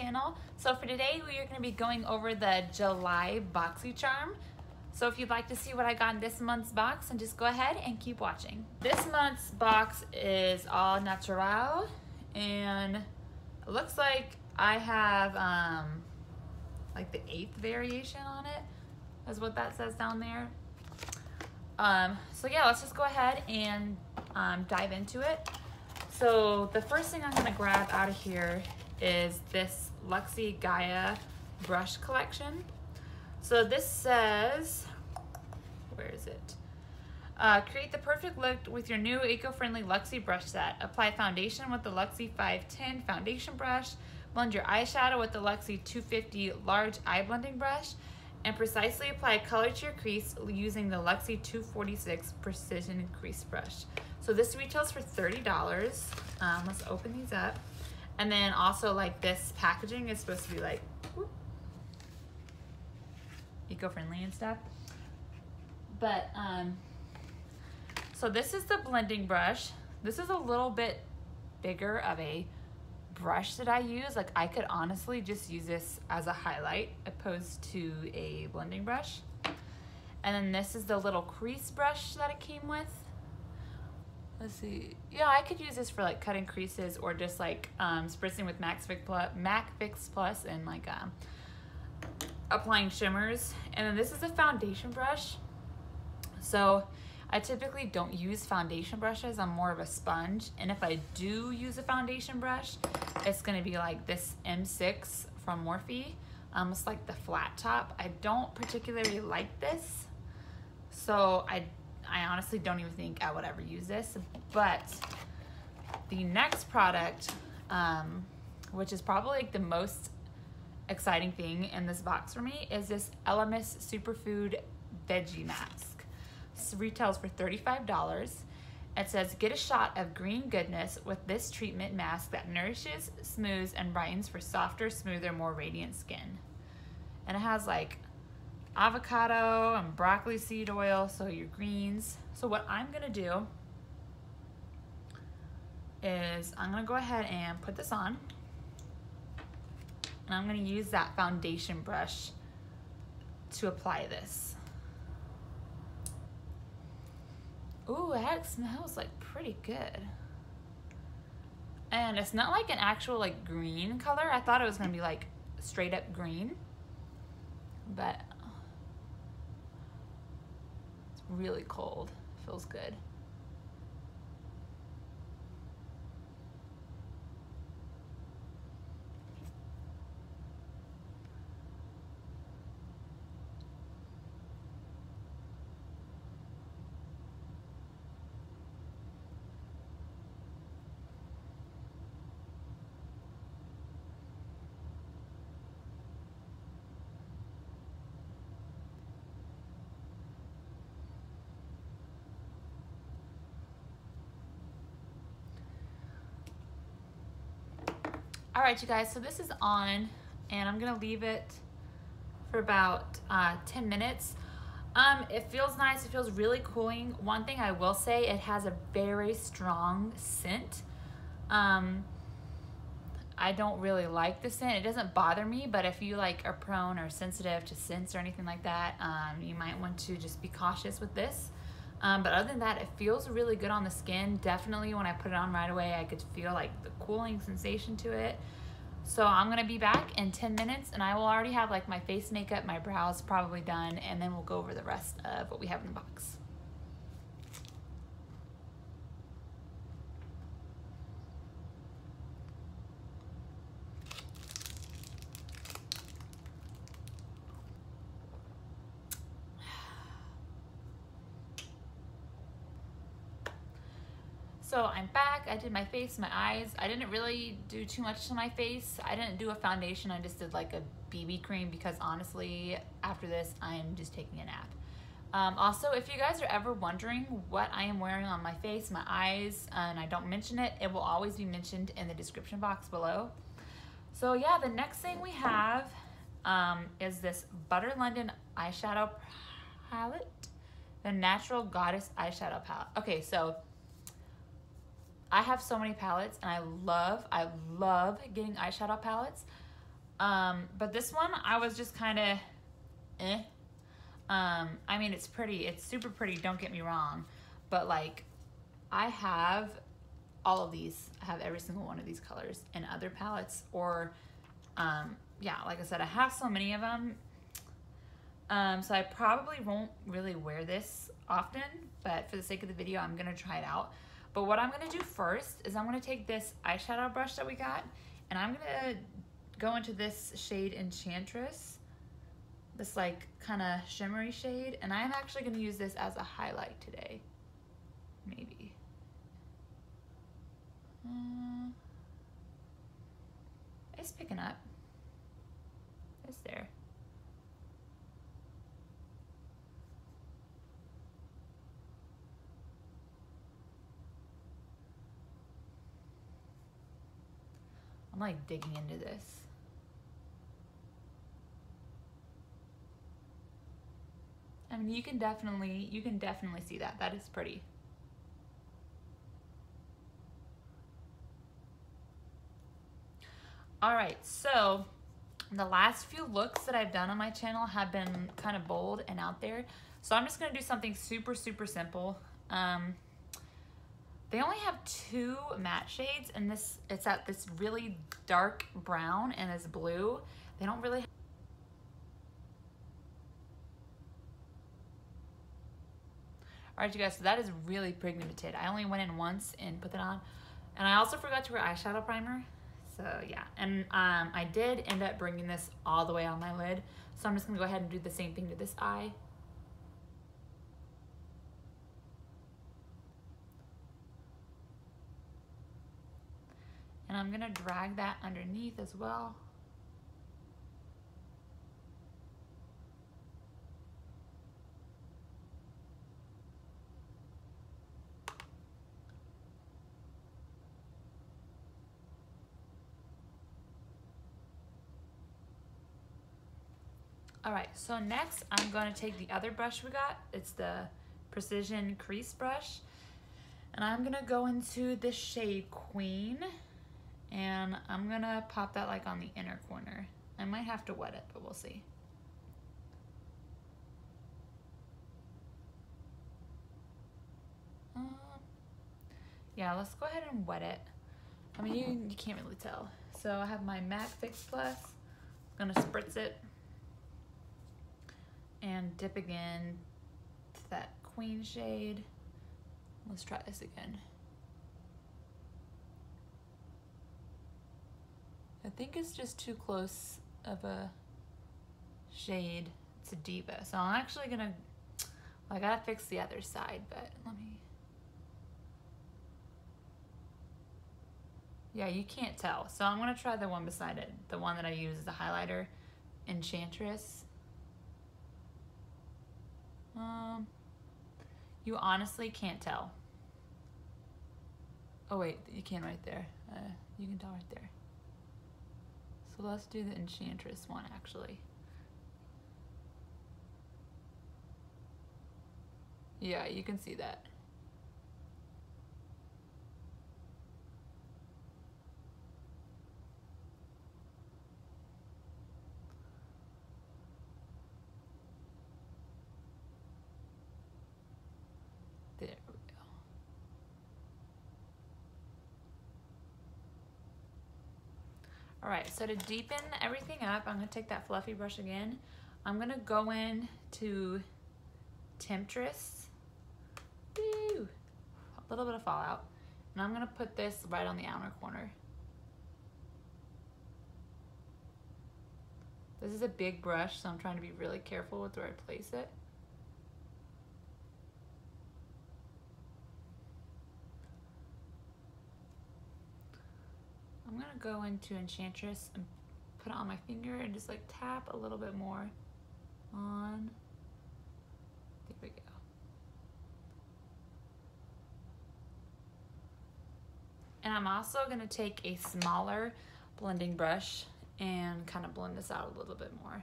channel. So for today, we are going to be going over the July Boxycharm. So if you'd like to see what I got in this month's box, then just go ahead and keep watching. This month's box is Au Naturale, and it looks like I have like the 8th variation on it, is what that says down there. So yeah, let's just go ahead and dive into it. So the first thing I'm gonna grab out of here is this Luxie Gaea brush collection. So this says, where is it? Create the perfect look with your new eco-friendly Luxie brush set. Apply foundation with the Luxie 510 foundation brush. Blend your eyeshadow with the Luxie 250 large eye blending brush. And precisely apply color to your crease using the Luxie 246 precision crease brush. So this retails for $30. Let's open these up. And then also, like, this packaging is supposed to be like eco-friendly and stuff. But so this is the blending brush. This is a little bit bigger of a brush that I use. Like, I could honestly just use this as a highlight opposed to a blending brush. And then this is the little crease brush that it came with. Let's see. Yeah, I could use this for like cutting creases or just like spritzing with MAC Fix Plus and like applying shimmers. And then this is a foundation brush. So I typically don't use foundation brushes. I'm more of a sponge. And if I do use a foundation brush, it's gonna be like this M6 from Morphe. It's like the flat top. I don't particularly like this. So I honestly don't even think I would ever use this. But the next product, which is probably like the most exciting thing in this box for me, is this Elemis Superfood Veggie Mask. This retails for $35. It says, get a shot of green goodness with this treatment mask that nourishes, smooths, and brightens for softer, smoother, more radiant skin. And it has like avocado and broccoli seed oil, so your greens. So what I'm gonna do is I'm gonna go ahead and put this on, and I'm gonna use that foundation brush to apply this. Ooh, that smells like pretty good. And it's not like an actual like green color. I thought it was gonna be like straight up green, but it's really cold. Feels good. All right, you guys, so this is on, and I'm gonna leave it for about 10 minutes. It feels nice, it feels really cooling. One thing I will say, it has a very strong scent. I don't really like the scent. It doesn't bother me, but if you like are prone or sensitive to scents or anything like that, you might want to just be cautious with this. But other than that, it feels really good on the skin. Definitely when I put it on right away, I could feel like the cooling sensation to it. So I'm gonna be back in 10 minutes, and I will already have like my face makeup, my brows probably done, and then we'll go over the rest of what we have in the box. So I'm back. I did my face, my eyes. I didn't really do too much to my face. I didn't do a foundation. I just did like a BB cream because honestly, after this, I'm just taking a nap. Also, if you guys are ever wondering what I am wearing on my face, my eyes, and I don't mention it, it will always be mentioned in the description box below. So yeah, the next thing we have is this Butter London eyeshadow palette, the Natural Goddess eyeshadow palette. Okay, so I have so many palettes, and I love getting eyeshadow palettes. But this one, I was just kind of, eh. I mean, it's pretty. It's super pretty, don't get me wrong. But, like, I have all of these. I have every single one of these colors in other palettes. Or, yeah, like I said, I have so many of them. So I probably won't really wear this often. But for the sake of the video, I'm going to try it out. But what I'm going to do first is I'm going to take this eyeshadow brush that we got. And I'm going to go into this shade Enchantress. This like kind of shimmery shade, and I'm actually going to use this as a highlight today. Maybe. It's picking up. It's there. I'm like digging into this. I mean, you can definitely see that. That is pretty. All right, so the last few looks that I've done on my channel have been kind of bold and out there. So I'm just gonna do something super, super simple. They only have 2 matte shades, and it's at this really dark brown and this blue. They don't really. All right, you guys, so that is really pigmented. I only went in once and put that on. And I also forgot to wear eyeshadow primer. So yeah, and I did end up bringing this all the way on my lid. So I'm just gonna go ahead and do the same thing to this eye. And I'm gonna drag that underneath as well. All right, so next I'm going to take the other brush we got. It's the Precision Crease Brush. And I'm going to go into this shade Queen. And I'm going to pop that like on the inner corner. I might have to wet it, but we'll see. Yeah, let's go ahead and wet it. I mean, you can't really tell. So I have my MAC Fix Plus. I'm going to spritz it. And dip again to that Queen shade. Let's try this again. I think it's just too close of a shade to Diva. So I'm actually gonna, well, I gotta fix the other side, but let me. Yeah, you can't tell. So I'm gonna try the one beside it. The one that I use as a highlighter, Enchantress. You honestly can't tell. Oh wait, you can right there. You can tell right there. So let's do the Enchantress one actually. Yeah, you can see that. There we go. All right, so to deepen everything up, I'm gonna take that fluffy brush again. I'm gonna go in to Temptress. Woo! A little bit of fallout. And I'm gonna put this right on the outer corner. This is a big brush, so I'm trying to be really careful with where I place it. I'm gonna go into Enchantress and put it on my finger and just like tap a little bit more on. There we go. And I'm also gonna take a smaller blending brush and kind of blend this out a little bit more.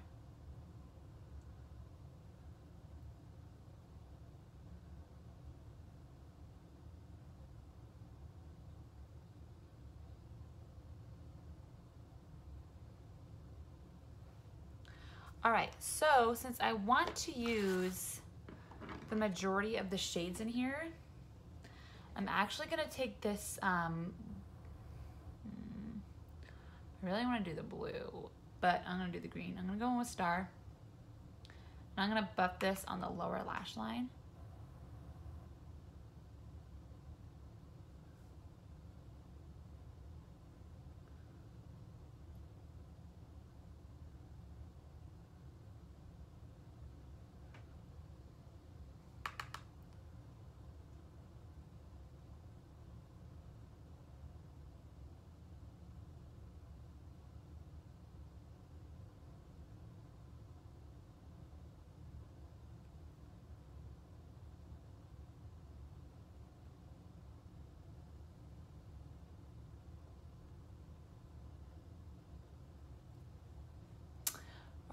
All right, so since I want to use the majority of the shades in here, I'm actually gonna take this, I really wanna do the blue, but I'm gonna do the green. I'm gonna go in with Star. And I'm gonna buff this on the lower lash line.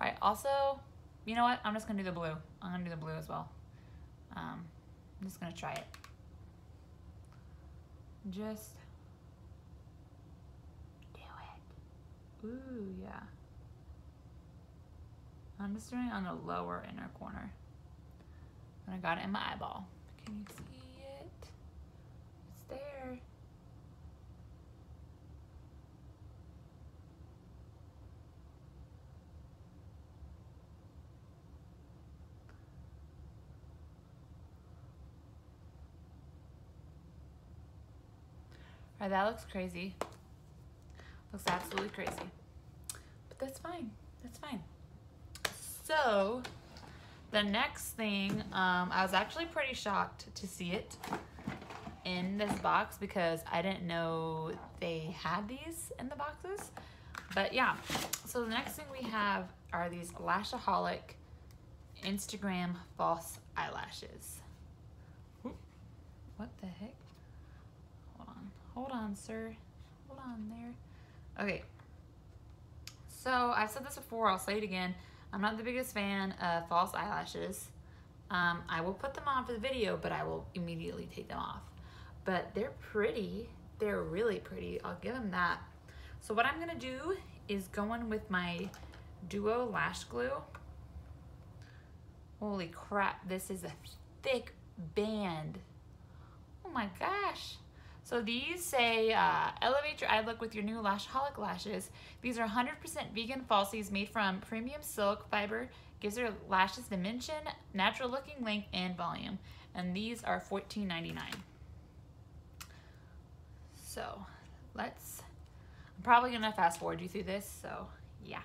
All right, also, you know what? I'm just gonna do the blue. I'm gonna do the blue as well. I'm just gonna try it. Just do it. Ooh, yeah. I'm just doing it on the lower inner corner. And I got it in my eyeball. Can you see it? It's there. All right, that looks crazy. Looks absolutely crazy. But that's fine. That's fine. So, the next thing, I was actually pretty shocked to see it in this box because I didn't know they had these in the boxes. But yeah, so the next thing we have are these Lashaholic Instagram false eyelashes. What the heck? Hold on, sir. Hold on there. Okay. So I've said this before, I'll say it again. I'm not the biggest fan of false eyelashes. I will put them on for the video, but I will immediately take them off. But they're pretty. They're really pretty. I'll give them that. So what I'm gonna do is go in with my Duo Lash Glue. Holy crap, this is a thick band. Oh my gosh. So these say, elevate your eye look with your new Lashaholic lashes. These are 100% vegan falsies made from premium silk fiber. Gives your lashes dimension, natural looking length, and volume. And these are $14.99. So I'm probably gonna fast forward you through this, so yeah.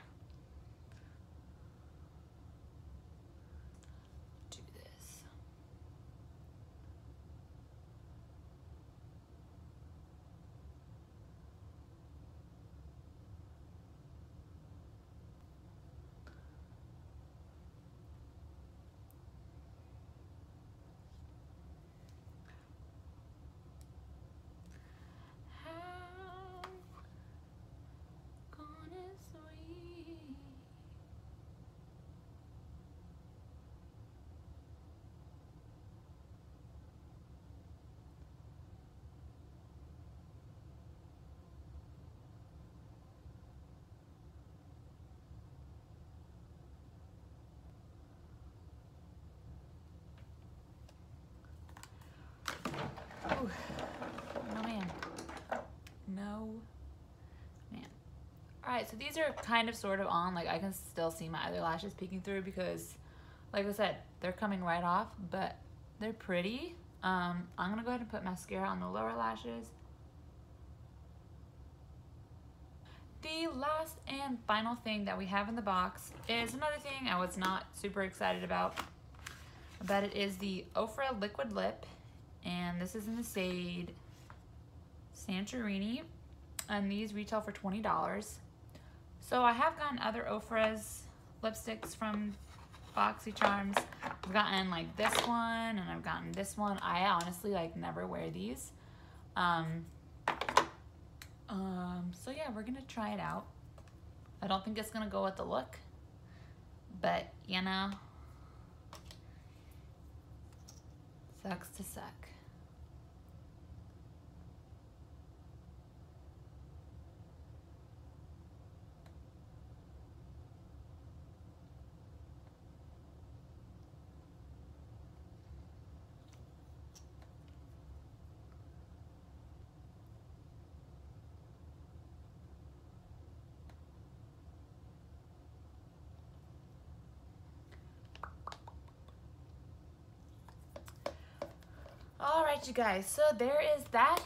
Do this. Ooh. No man. No man. Alright, so these are kind of sort of on. Like I can still see my other lashes peeking through because, like I said, they're coming right off, but they're pretty. I'm gonna go ahead and put mascara on the lower lashes. The last and final thing that we have in the box is another thing I was not super excited about, but it is the Ofra Liquid Lip. And this is in the shade Santorini, and these retail for $20. So I have gotten other Ofra's lipsticks from Boxycharms. I've gotten like this one, and I've gotten this one. I honestly like never wear these. So yeah, we're gonna try it out. I don't think it's gonna go with the look, but you know, sucks to suck. right, you guys, so there is that.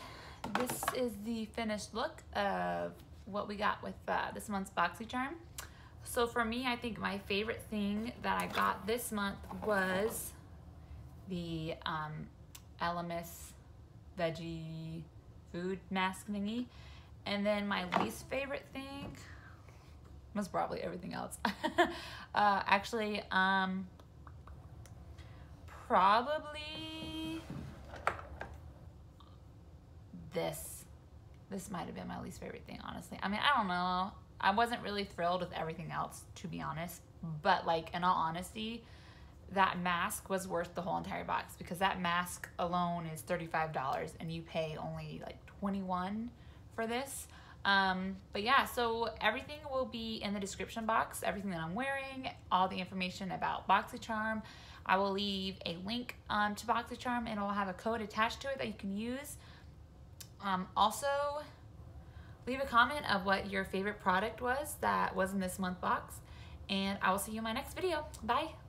This is the finished look of what we got with this month's Boxycharm. So for me, I think my favorite thing that I got this month was the Elemis Veggie food mask thingy. And then my least favorite thing was probably everything else. Actually, probably this might have been my least favorite thing, honestly. I mean, I don't know. I wasn't really thrilled with everything else, to be honest. But like, in all honesty, that mask was worth the whole entire box, because that mask alone is $35 and you pay only like $21 for this. But yeah, so everything will be in the description box, everything that I'm wearing, all the information about Boxycharm. I will leave a link to Boxycharm, and it will have a code attached to it that you can use. Also, leave a comment of what your favorite product was that was in this month box, and I will see you in my next video. Bye.